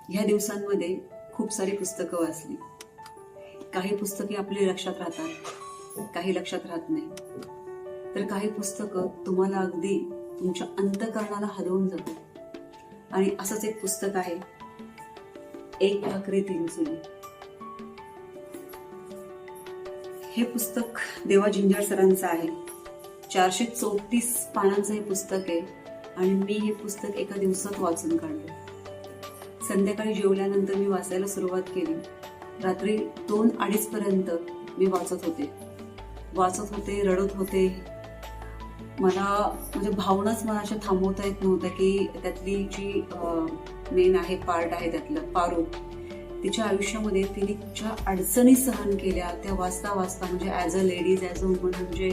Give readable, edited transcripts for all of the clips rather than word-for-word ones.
ह्या दिवसांमध्ये खूप सारी पुस्तकं वाचली. काही पुस्तके आपल्या लक्षात राहतात, काही लक्षात राहत नाही. तर काही पुस्तकं तुम्हाला अगदी तुमच्या अंतःकरणाला हलवून जातात. आणि असंच एक पुस्तक आहे, एक भाकरी तीन चुली. हे पुस्तक देवा जिंजर सरांचं आहे. 434 पानांचं हे पुस्तक आहे आणि मी हे पुस्तक एका दिवसात वाचून काढलं. संध्याकाळी जेवल्यानंतर मी वाचायला सुरुवात केली. रात्री 2-2:30 पर्यंत मी वाचत होते, रडत होते. मला म्हणजे भावनाच मला अशा थांबवता येत नव्हत्या की त्यातली जी मेन आहे पार्ट आहे त्यातलं पारू, तिच्या आयुष्यामध्ये तिने ज्या अडचणी सहन केल्या त्या वाचता वाचता म्हणजे as a ladies, as a woman म्हणजे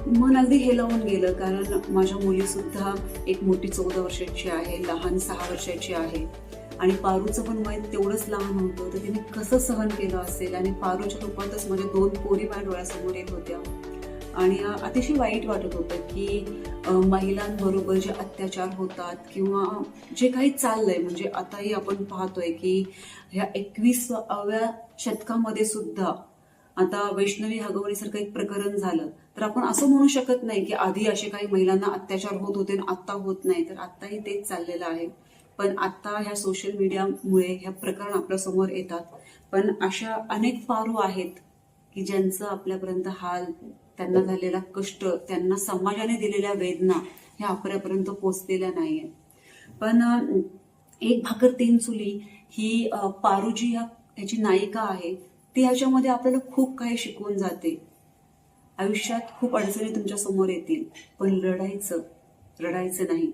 मन अगदी हे लावून गेलं. कारण माझ्या मुली सुद्धा एक मोठी 14 वर्षाची आहे, लहान 6 वर्षाची आहे आणि पारूचं पण वय तेवढंच लहान होतं. तर तिने कसं सहन केलं असेल आणि पारूच्या रूपातच माझ्या 2 पोरी माझ्या डोळ्यासमोर येत होत्या आणि अतिशय वाईट वाटत होतं की महिलांबरोबर जे अत्याचार होतात किंवा जे काही चाललंय, म्हणजे आताही आपण पाहतोय की ह्या 21व्या शतकामध्ये सुद्धा आता वैष्णवी हगवणीसारखं एक प्रकरण झालं तर आपण असं म्हणू शकत नाही की आधी असे काही महिलांना अत्याचार होत होते आणि आता होत नाही. तर आताही तेच चाललेलं आहे. पण आता ह्या सोशल मीडियामुळे ह्या प्रकरण आपल्या समोर येतात. पण अशा अनेक पारू आहेत की ज्यांचं आपल्यापर्यंत हाल, त्यांना झालेला कष्ट, त्यांना समाजाने दिलेल्या वेदना ह्या आपल्यापर्यंत पोहोचलेल्या नाहीये. पण एक भाकर तीन चुली ही पारू जी ह्याची नायिका आहे ती ह्याच्यामध्ये आपल्याला खूप काही शिकवून जाते. आयुष्यात खूप अडचणी तुमच्या समोर येतील, पण रडायचं नाही.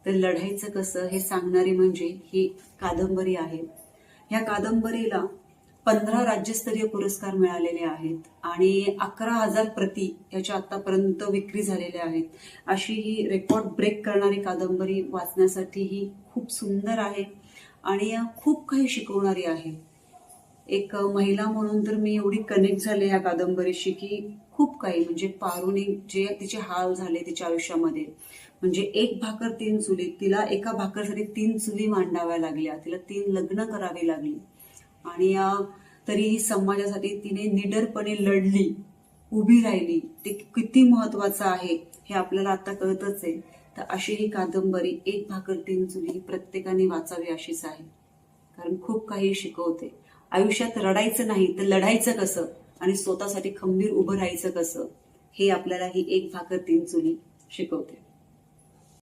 तर लढायचं कसं हे सांगणारी म्हणजे ही कादंबरी आहे. ह्या कादंबरीला 15 राज्यस्तरीय पुरस्कार मिळालेले आहेत आणि 11,000 प्रती याच्या आतापर्यंत विक्री झालेल्या आहेत. अशी ही रेकॉर्ड ब्रेक करणारी कादंबरी वाचण्यासाठी ही खूप सुंदर आहे आणि खूप काही शिकवणारी आहे. एक महिला म्हणून तर मी एवढी कनेक्ट झाले या कादंबरीशी की खूप काही, म्हणजे पारूने जे तिचे हाल झाले तिच्या आयुष्यामध्ये, म्हणजे एक भाकर तीन चुली, तिला एका भाकरसाठी 3 चुली मांडाव्या लागल्या, तिला 3 लग्न करावी लागली आणि तरीही समाजासाठी तिने निडरपणे लढली, उभी राहिली. ते किती महत्वाचं आहे हे आपल्याला आता कळतच आहे. तर अशी ही कादंबरी एक भाकर तीन चुली प्रत्येकाने वाचावी अशीच आहे. कारण खूप काही शिकवते. आयुष्यात रडायचं नाही तर लढायचं कसं आणि स्वतःसाठी खंबीर उभं राहायचं कसं हे आपल्याला ही एक भाकर तीन चुली शिकवते.